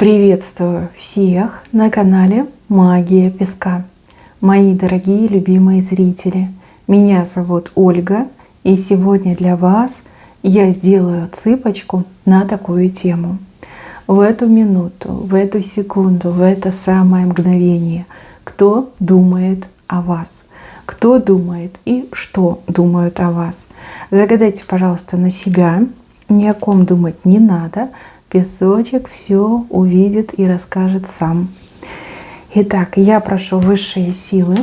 Приветствую всех на канале Магия Песка. Мои дорогие любимые зрители, меня зовут Ольга, и сегодня для вас я сделаю цыпочку на такую тему. В эту минуту, в эту секунду, в это самое мгновение, кто думает о вас? Кто думает и что думают о вас? Загадайте, пожалуйста, на себя, ни о ком думать не надо. Песочек все увидит и расскажет сам. Итак, я прошу высшие силы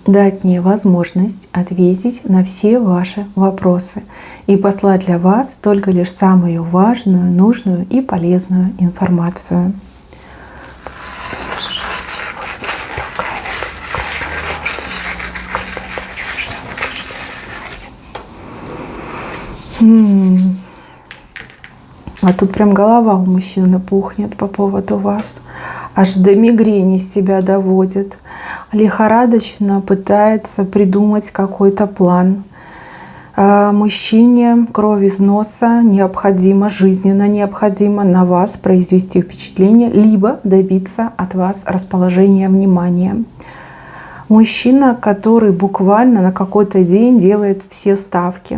дать мне возможность ответить на все ваши вопросы и послать для вас только лишь самую важную, нужную и полезную информацию. А тут прям голова у мужчины пухнет по поводу вас. Аж до мигрени себя доводит. Лихорадочно пытается придумать какой-то план. Мужчине кровь из носа необходимо, жизненно необходимо на вас произвести впечатление, либо добиться от вас расположения внимания. Мужчина, который буквально на какой-то день делает все ставки.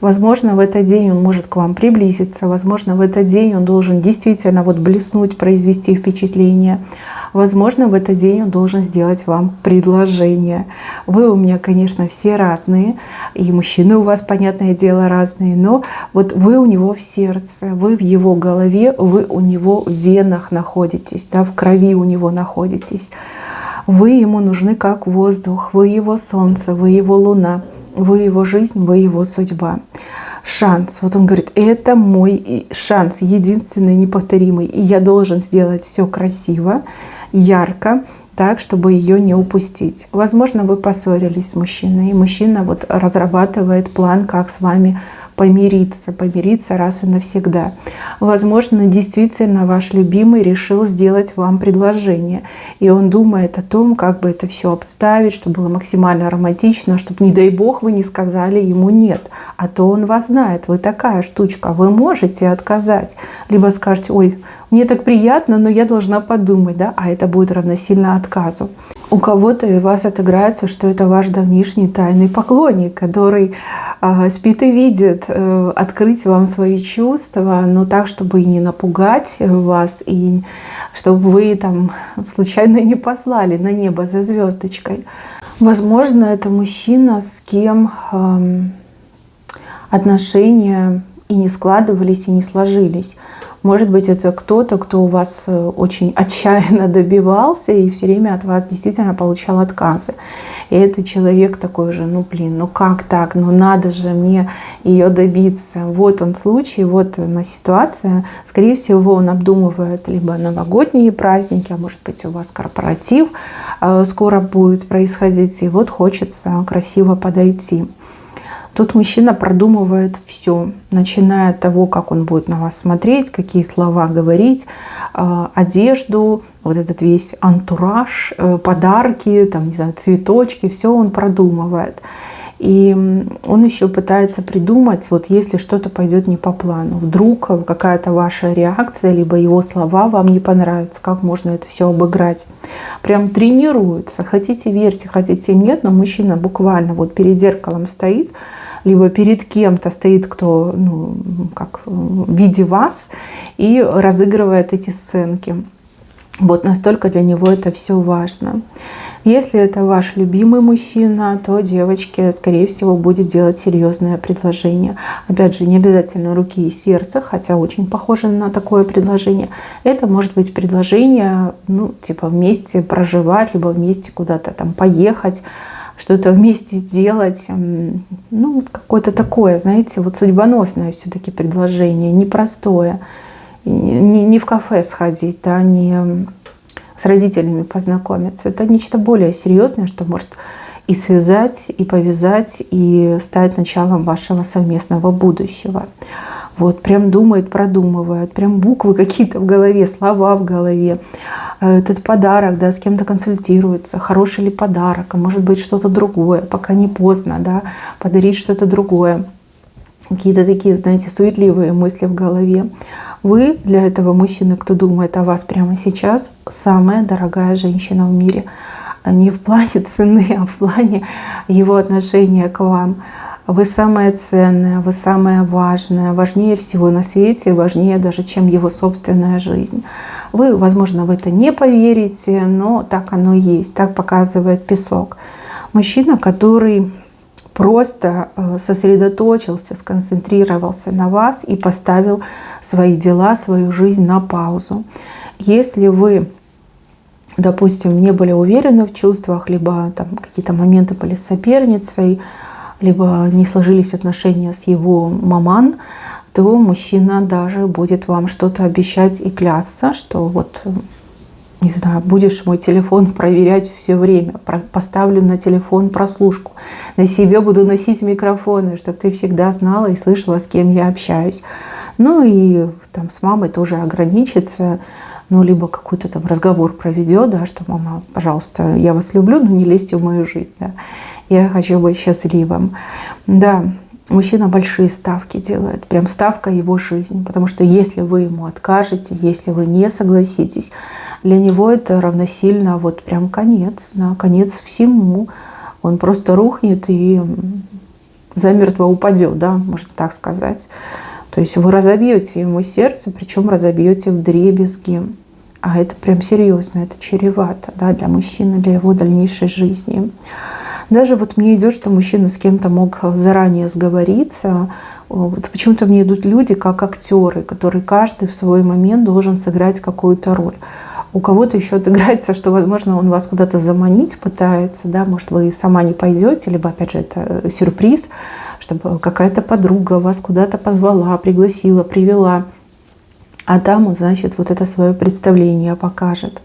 Возможно, в этот день он может к вам приблизиться. Возможно, в этот день он должен действительно блеснуть, произвести впечатление. Возможно, в этот день он должен сделать вам предложение. Вы у меня, конечно, все разные. И мужчины у вас, понятное дело, разные. Но вы у него в сердце, вы в его голове, вы у него в венах находитесь, в крови у него находитесь. Вы ему нужны как воздух, вы его солнце, вы его луна, вы его жизнь, вы его судьба. Шанс. Он говорит, это мой шанс, единственный, неповторимый. И я должен сделать все красиво, ярко, так, чтобы ее не упустить. Возможно, вы поссорились с мужчиной, и мужчина разрабатывает план, как с вами помириться раз и навсегда. Возможно, действительно ваш любимый решил сделать вам предложение, и он думает о том, как бы это все обставить, чтобы было максимально романтично, чтобы, не дай бог, вы не сказали ему нет, а то он вас знает, вы такая штучка, вы можете отказать, либо скажете, ой, мне так приятно, но я должна подумать, а это будет равносильно отказу. У кого-то из вас отыграется, что это ваш давнишний тайный поклонник, который спит и видит открыть вам свои чувства, но так, чтобы и не напугать вас, и чтобы вы случайно не послали на небо за звездочкой. Возможно, это мужчина, с кем отношения и не складывались, и не сложились. Может быть, это кто-то, кто у вас очень отчаянно добивался и все время от вас действительно получал отказы. И это человек такой же, как так, надо же мне ее добиться. Вот он случай, вот она ситуация. Скорее всего, он обдумывает либо новогодние праздники, а может быть, у вас корпоратив скоро будет происходить, и хочется красиво подойти. Тут мужчина продумывает все, начиная от того, как он будет на вас смотреть, какие слова говорить, одежду, этот весь антураж, подарки, цветочки, все он продумывает. И он еще пытается придумать, если что-то пойдет не по плану. Вдруг какая-то ваша реакция, либо его слова вам не понравятся, как можно это все обыграть. Прям тренируются. Хотите верьте, хотите нет, но мужчина буквально перед зеркалом стоит, либо перед кем-то стоит, кто как в виде вас, и разыгрывает эти сценки. Настолько для него это все важно. Если это ваш любимый мужчина, то девочке, скорее всего, будет делать серьезное предложение. Опять же, не обязательно руки и сердце, хотя очень похоже на такое предложение. Это может быть предложение, вместе проживать, либо вместе куда-то поехать, что-то вместе сделать. Какое-то такое, судьбоносное все-таки предложение, непростое. Не в кафе сходить, не с родителями познакомиться. Это нечто более серьезное, что может и связать, и повязать, и стать началом вашего совместного будущего. Прям думает, продумывает, прям буквы какие-то в голове, слова в голове. Этот подарок, с кем-то консультируется, хороший ли подарок, а может быть что-то другое, пока не поздно, подарить что-то другое. какие-то такие, знаете, суетливые мысли в голове. Вы для этого мужчины, кто думает о вас прямо сейчас, самая дорогая женщина в мире. Не в плане цены, а в плане его отношения к вам. Вы самая ценная, вы самая важная, важнее всего на свете, важнее даже, чем его собственная жизнь. Вы, возможно, в это не поверите, но так оно и есть, так показывает песок. Мужчина, который просто сосредоточился, сконцентрировался на вас и поставил свои дела, свою жизнь на паузу. Если вы, допустим, не были уверены в чувствах, либо там какие-то моменты были с соперницей, либо не сложились отношения с его маман, то мужчина даже будет вам что-то обещать и клясться, что вот, не знаю, будешь мой телефон проверять все время, поставлю на телефон прослушку, на себе буду носить микрофоны, чтобы ты всегда знала и слышала, с кем я общаюсь. Ну и там с мамой тоже ограничится, ну, либо какой-то там разговор проведет, да, что мама, пожалуйста, я вас люблю, но не лезьте в мою жизнь, да. Я хочу быть счастливым. Да, мужчина большие ставки делает, прям ставка его жизни, потому что если вы ему откажете, если вы не согласитесь, для него это равносильно вот прям конец, да, конец всему. Он просто рухнет и замертво упадет, да, можно так сказать. То есть вы разобьете ему сердце, причем разобьете вдребезги. А это прям серьезно, это чревато, да, для мужчины, для его дальнейшей жизни. Даже вот мне идет, что мужчина с кем-то мог заранее сговориться. Вот почему-то мне идут люди как актеры, которые каждый в свой момент должен сыграть какую-то роль. У кого-то еще отыграется, что, возможно, он вас куда-то заманить пытается, да, может, вы сама не пойдете, либо, опять же, это сюрприз, чтобы какая-то подруга вас куда-то позвала, пригласила, привела. А там он, значит, вот это свое представление покажет.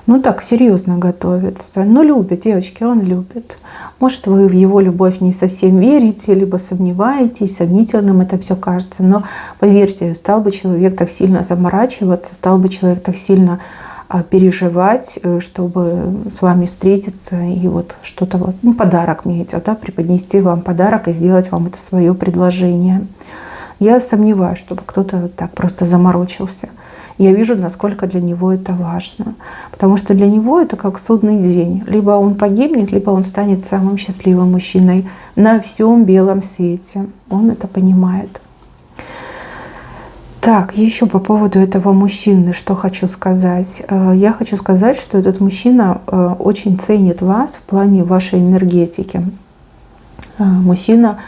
Ну так, серьезно готовится. Но любит, девочки, он любит. Может, вы в его любовь не совсем верите, либо сомневаетесь, сомнительным это все кажется. Но поверьте, стал бы человек так сильно заморачиваться, стал бы человек так сильно переживать, чтобы с вами встретиться и вот что-то вот, ну, подарок мне идет, да, преподнести вам подарок и сделать вам это свое предложение. Я сомневаюсь, чтобы кто-то так просто заморочился. Я вижу, насколько для него это важно. Потому что для него это как судный день. Либо он погибнет, либо он станет самым счастливым мужчиной на всем белом свете. Он это понимает. Так, еще по поводу этого мужчины, что хочу сказать. Я хочу сказать, что этот мужчина очень ценит вас в плане вашей энергетики. Мужчина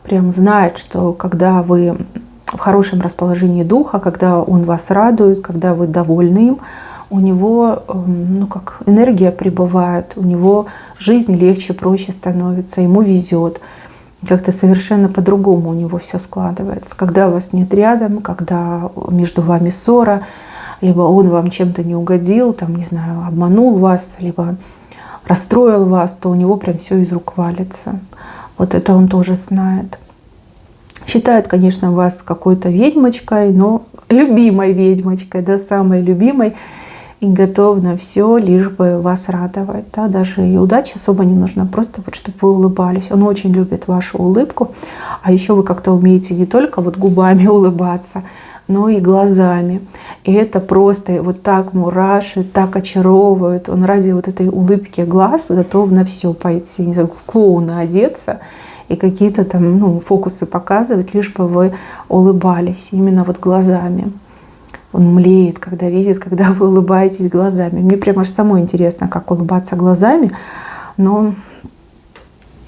прям знает, что когда вы в хорошем расположении духа, когда он вас радует, когда вы довольны им, у него, ну, как энергия прибывает, у него жизнь легче, проще становится, ему везет. Как-то совершенно по-другому у него все складывается. Когда вас нет рядом, когда между вами ссора, либо он вам чем-то не угодил, там, не знаю, обманул вас, либо расстроил вас, то у него прям все из рук валится. Вот это он тоже знает. Считает, конечно, вас какой-то ведьмочкой, но любимой ведьмочкой, да, самой любимой, и готов на все, лишь бы вас радовать. Да. Даже и удачи особо не нужно, просто вот чтобы вы улыбались. Он очень любит вашу улыбку, а еще вы как-то умеете не только вот губами улыбаться, но и глазами. И это просто вот так мурашит, так очаровывает. Он ради вот этой улыбки глаз готов на все пойти, не знаю, в клоуна одеться и какие-то там, ну, фокусы показывать, лишь бы вы улыбались именно вот глазами. Он млеет, когда видит, когда вы улыбаетесь глазами. Мне прямо аж самой интересно, как улыбаться глазами, но,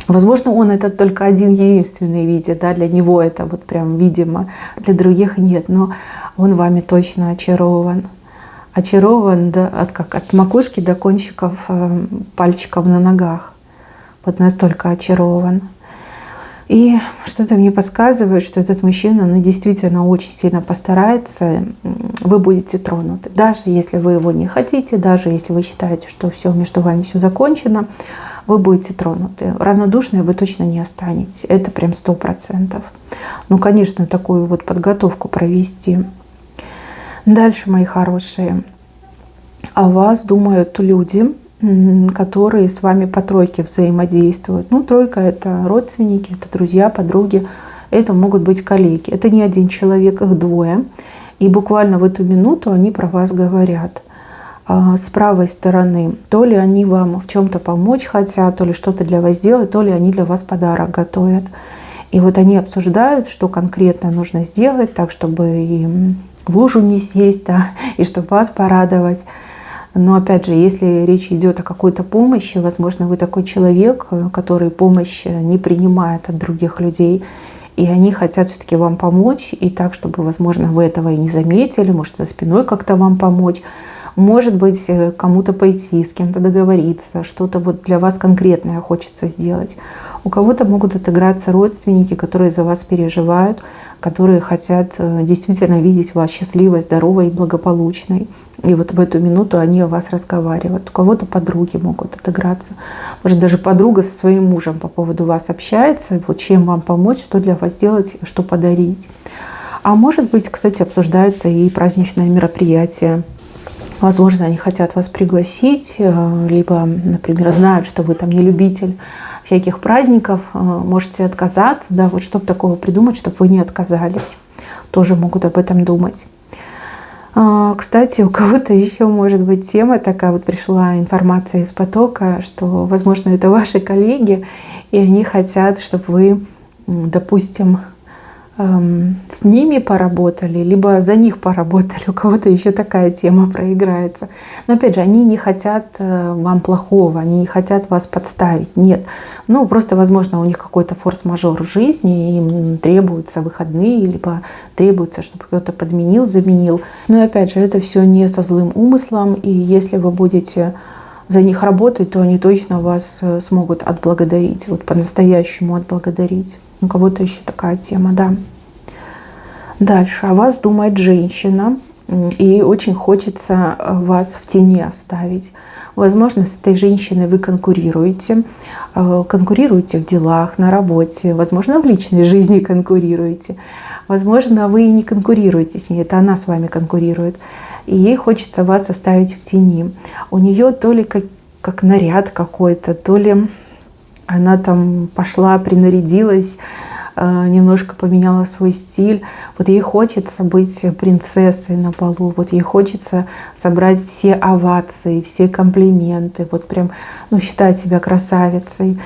возможно, он это только один единственный видит, да, для него это вот прям видимо, для других нет, но он вами точно очарован. Очарован, да, от макушки до кончиков пальчиков на ногах. Вот настолько очарован. И что-то мне подсказывает, что этот мужчина, ну, действительно очень сильно постарается, вы будете тронуты. Даже если вы его не хотите, даже если вы считаете, что все между вами все закончено, вы будете тронуты. Равнодушные вы точно не останетесь. Это прям 100%. Ну, конечно, такую вот подготовку провести. Дальше, мои хорошие, о вас думают люди, которые с вами по тройке взаимодействуют. Ну, тройка — это родственники, это друзья, подруги, Это могут быть коллеги. Это не один человек, их двое. И буквально в эту минуту они про вас говорят. С правой стороны, то ли они вам в чем-то помочь хотят, то ли что-то для вас сделать, то ли они для вас подарок готовят. И вот они обсуждают, что конкретно нужно сделать, так, чтобы и в лужу не сесть, да, и чтобы вас порадовать. Но опять же, если речь идет о какой-то помощи, возможно, вы такой человек, который помощь не принимает от других людей, и они хотят все-таки вам помочь, и так, чтобы, возможно, вы этого и не заметили, может, за спиной как-то вам помочь. Может быть, кому-то пойти, с кем-то договориться, что-то вот для вас конкретное хочется сделать. У кого-то могут отыграться родственники, которые за вас переживают, которые хотят действительно видеть вас счастливой, здоровой и благополучной. И вот в эту минуту они о вас разговаривают. У кого-то подруги могут отыграться. Может, даже подруга со своим мужем по поводу вас общается, вот чем вам помочь, что для вас сделать, что подарить. А может быть, кстати, обсуждается и праздничное мероприятие. Возможно, они хотят вас пригласить, либо, например, знают, что вы там не любитель всяких праздников, можете отказаться, да, вот чтобы такого придумать, чтобы вы не отказались. Тоже могут об этом думать. Кстати, у кого-то еще может быть тема такая, вот пришла информация из потока, что, возможно, это ваши коллеги, и они хотят, чтобы вы, допустим, с ними поработали, либо за них поработали. У кого-то еще такая тема проиграется. Но опять же, они не хотят вам плохого, они не хотят вас подставить. Нет. Ну, просто, возможно, у них какой-то форс-мажор в жизни, им требуются выходные, либо требуется, чтобы кто-то подменил, заменил. Но опять же, это все не со злым умыслом, и если вы будете за них работать, то они точно вас смогут отблагодарить, вот по-настоящему отблагодарить. У кого-то еще такая тема, да. Дальше. О вас думает женщина, и очень хочется вас в тени оставить. Возможно, с этой женщиной вы конкурируете в делах, на работе, возможно, в личной жизни конкурируете. Возможно, вы и не конкурируете с ней, это она с вами конкурирует. И ей хочется вас оставить в тени. У нее то ли как наряд какой-то, то ли она там пошла, принарядилась, немножко поменяла свой стиль. Вот ей хочется быть принцессой на балу, вот ей хочется собрать все овации, все комплименты, вот прям, считать себя красавицей.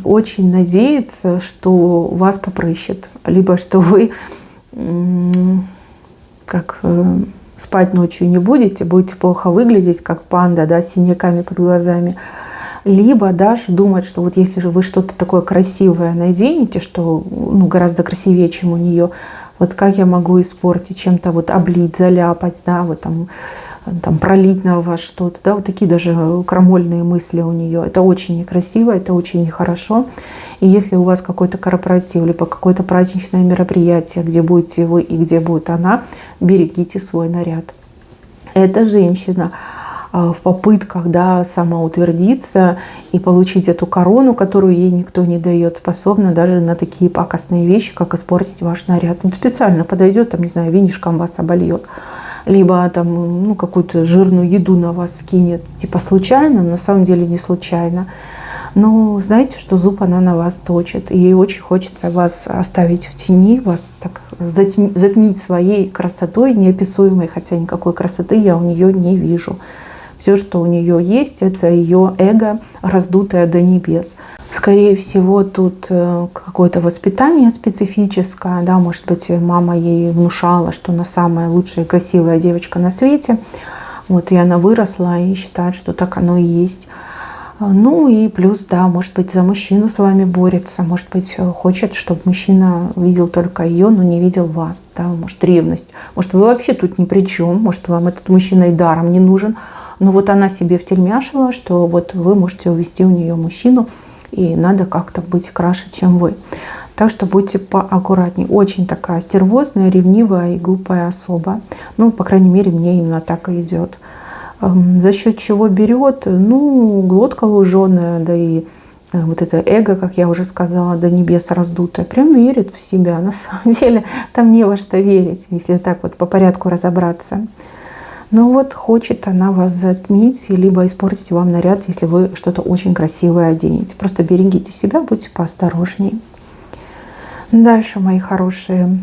Очень надеется, что вас попрыщет, либо что вы спать ночью не будете плохо выглядеть, как панда, да, с синяками под глазами. Либо даже думать, что вот если же вы что-то такое красивое наденете, что гораздо красивее, чем у нее, вот как я могу испортить, чем-то вот облить, заляпать, да, вот там пролить на вас что-то, да, вот такие даже крамольные мысли у нее. Это очень некрасиво, это очень нехорошо. И если у вас какой-то корпоратив, либо какое-то праздничное мероприятие, где будете вы и где будет она, берегите свой наряд. Эта женщина в попытках, да, самоутвердиться и получить эту корону, которую ей никто не дает, способна даже на такие пакостные вещи, как испортить ваш наряд. Он специально подойдет, там, не знаю, винишком вас обольет, либо там, какую-то жирную еду на вас скинет, типа случайно, на самом деле не случайно. Но знаете, что зуб она на вас точит, и ей очень хочется вас оставить в тени, вас так затмить своей красотой неописуемой, хотя никакой красоты я у нее не вижу. Все, что у нее есть, это ее эго, раздутое до небес. Скорее всего, тут какое-то воспитание специфическое. Да, может быть, мама ей внушала, что она самая лучшая и красивая девочка на свете. Вот, и она выросла и считает, что так оно и есть. И плюс, да, может быть, за мужчину с вами борется. Может быть, хочет, чтобы мужчина видел только ее, но не видел вас. Да, может, ревность. Может, вы вообще тут ни при чем. Может, вам этот мужчина и даром не нужен. Но вот она себе втельмяшила, что вот вы можете увести у нее мужчину, и надо как-то быть краше, чем вы. Так что будьте поаккуратнее. Очень такая стервозная, ревнивая и глупая особа. По крайней мере, мне именно так и идет. За счет чего берет? Глотка луженая, да и вот это эго, как я уже сказала, до небес раздутое, прям верит в себя. На самом деле там не во что верить, если так вот по порядку разобраться. Хочет она вас затмить, либо испортить вам наряд, если вы что-то очень красивое оденете. Просто берегите себя, будьте поосторожней. Дальше, мои хорошие,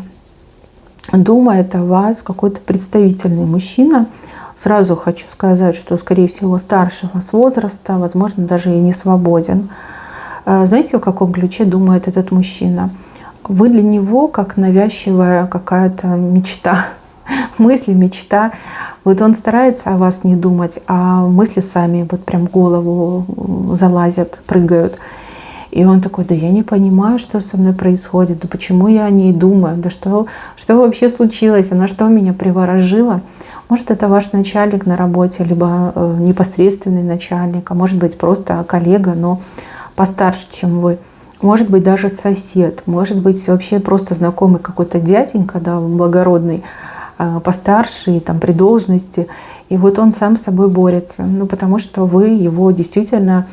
думает о вас какой-то представительный мужчина. Сразу хочу сказать, что, скорее всего, старше вас возраста, возможно, даже и не свободен. Знаете, в каком ключе думает этот мужчина? Вы для него как навязчивая какая-то мечта, мысли, мечта. Вот он старается о вас не думать, а мысли сами вот прям в голову залазят, прыгают. И он такой: да я не понимаю, что со мной происходит, да почему я о ней думаю, да что вообще случилось, она что меня приворожило. Может, это ваш начальник на работе, либо непосредственный начальник, а может быть просто коллега, но постарше, чем вы. Может быть даже сосед, может быть вообще просто знакомый какой-то дяденька, да, благородный, постарше, там, при должности. И вот он сам с собой борется, ну потому что вы его действительно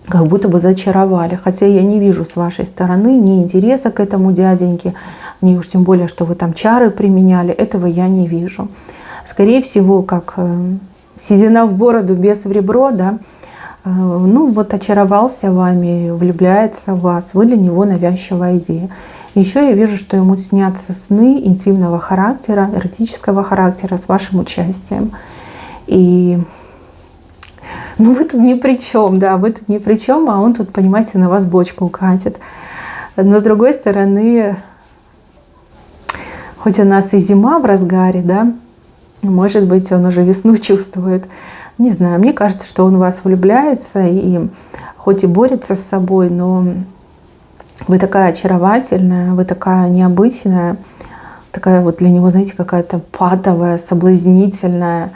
как будто бы зачаровали. Хотя я не вижу с вашей стороны ни интереса к этому дяденьке, ни уж тем более, что вы там чары применяли. Этого я не вижу. Скорее всего, как седина в бороду, бес в ребро, да, ну вот очаровался вами, влюбляется в вас, вы для него навязчивая идея. Еще я вижу, что ему снятся сны интимного характера, эротического характера с вашим участием. И ну вы тут ни при чем, да, вы тут ни при чем, а он тут, понимаете, на вас бочку катит. Но с другой стороны, хоть у нас и зима в разгаре, да, может быть, он уже весну чувствует. Не знаю, мне кажется, что он в вас влюбляется и хоть и борется с собой, но вы такая очаровательная, вы такая необычная, такая вот для него, знаете, какая-то патовая, соблазнительная,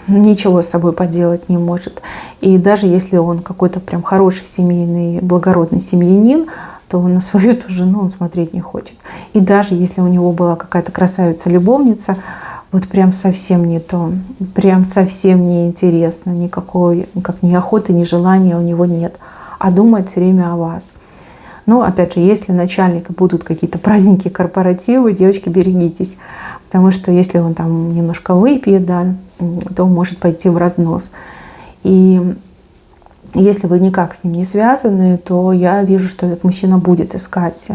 ничего с собой поделать не может. И даже если он какой-то прям хороший семейный, благородный семьянин, то на свою эту жену он смотреть не хочет. И даже если у него была какая-то красавица-любовница, вот прям совсем не то, прям совсем не интересно, никакой, как ни охоты, ни желания у него нет, а думает все время о вас. Но опять же, если начальника будут какие-то праздники, корпоративы, девочки, берегитесь, потому что если он там немножко выпьет, да, то может пойти в разнос. И если вы никак с ним не связаны, то я вижу, что этот мужчина будет искать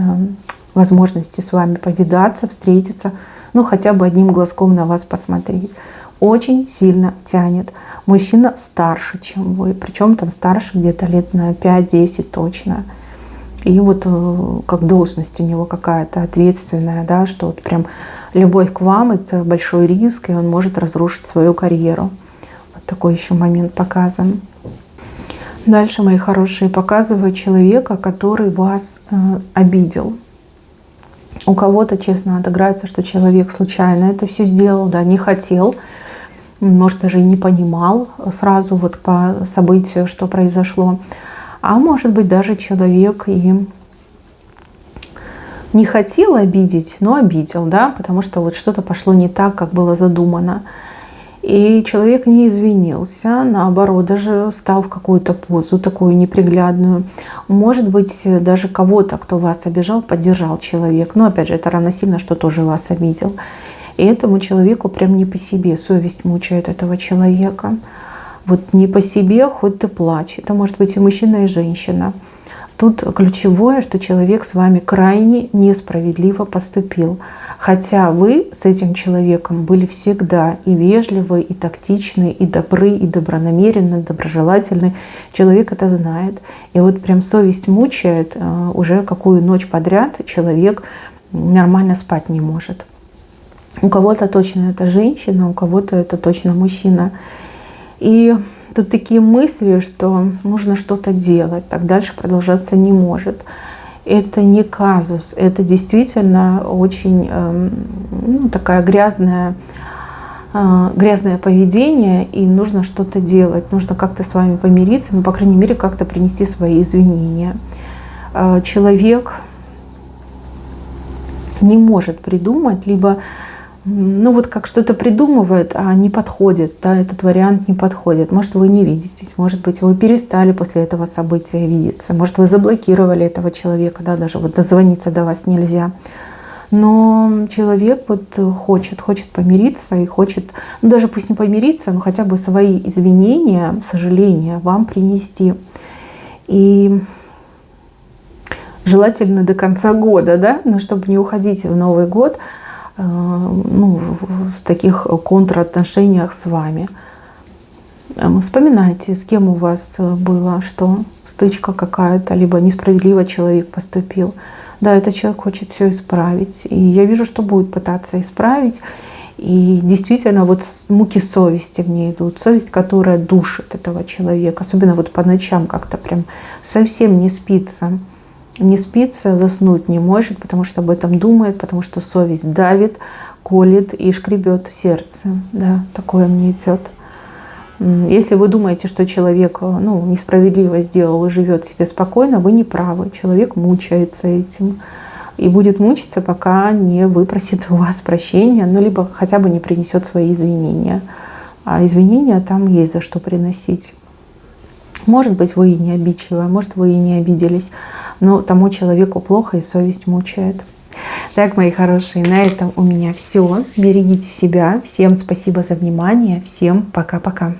возможности с вами повидаться, встретиться, ну хотя бы одним глазком на вас посмотреть. Очень сильно тянет. Мужчина старше, чем вы, причем там старше где-то лет на 5-10 точно. И вот как должность у него какая-то ответственная, да, что вот прям любовь к вам — это большой риск, и он может разрушить свою карьеру. Вот такой еще момент показан. Дальше, мои хорошие, показываю человека, который вас обидел. У кого-то, честно, отыграется, что человек случайно это все сделал, да, не хотел, может, даже и не понимал сразу вот по событию, что произошло. А может быть, даже человек и не хотел обидеть, но обидел, да, потому что вот что-то пошло не так, как было задумано. И человек не извинился, наоборот, даже встал в какую-то позу такую неприглядную. Может быть, даже кого-то, кто вас обижал, поддержал человек. Но опять же, это равносильно, что тоже вас обидел. И этому человеку прям не по себе, совесть мучает этого человека. Вот не по себе, хоть ты плачь. Это может быть и мужчина, и женщина. Тут ключевое, что человек с вами крайне несправедливо поступил. Хотя вы с этим человеком были всегда и вежливы, и тактичны, и добры, и добронамеренны, доброжелательны. Человек это знает. И вот прям совесть мучает, уже какую ночь подряд человек нормально спать не может. У кого-то точно это женщина, у кого-то это точно мужчина. И тут такие мысли, что нужно что-то делать, так дальше продолжаться не может. Это не казус, это действительно очень такая грязное поведение, и нужно что-то делать, нужно как-то с вами помириться, ну, по крайней мере, как-то принести свои извинения. Человек не может придумать, либо ну вот как что-то придумывает, а не подходит, да, этот вариант не подходит. Может, вы не видитесь, может быть, вы перестали после этого события видеться, может, вы заблокировали этого человека, да, даже вот дозвониться до вас нельзя. Но человек вот хочет помириться и хочет, ну даже пусть не помириться, но хотя бы свои извинения, сожаления вам принести. И желательно до конца года, да, но чтобы не уходить в Новый год ну, в таких контратношениях с вами. Вспоминайте, с кем у вас было, что стычка какая-то, либо несправедливо человек поступил. Да, этот человек хочет все исправить. И я вижу, что будет пытаться исправить. И действительно, вот муки совести в ней идут. Совесть, которая душит этого человека. Особенно вот по ночам как-то прям совсем не спится. Не спится, заснуть не может, потому что об этом думает, потому что совесть давит, колет и шкребет сердце. Да, такое мне идет. Если вы думаете, что человек несправедливо сделал и живет себе спокойно, вы не правы. Человек мучается этим. И будет мучиться, пока не выпросит у вас прощения, либо хотя бы не принесет свои извинения. А извинения там есть за что приносить. Может быть, вы и не обидчивая, может, вы и не обиделись, но тому человеку плохо и совесть мучает. Так, мои хорошие, на этом у меня все. Берегите себя. Всем спасибо за внимание. Всем пока-пока.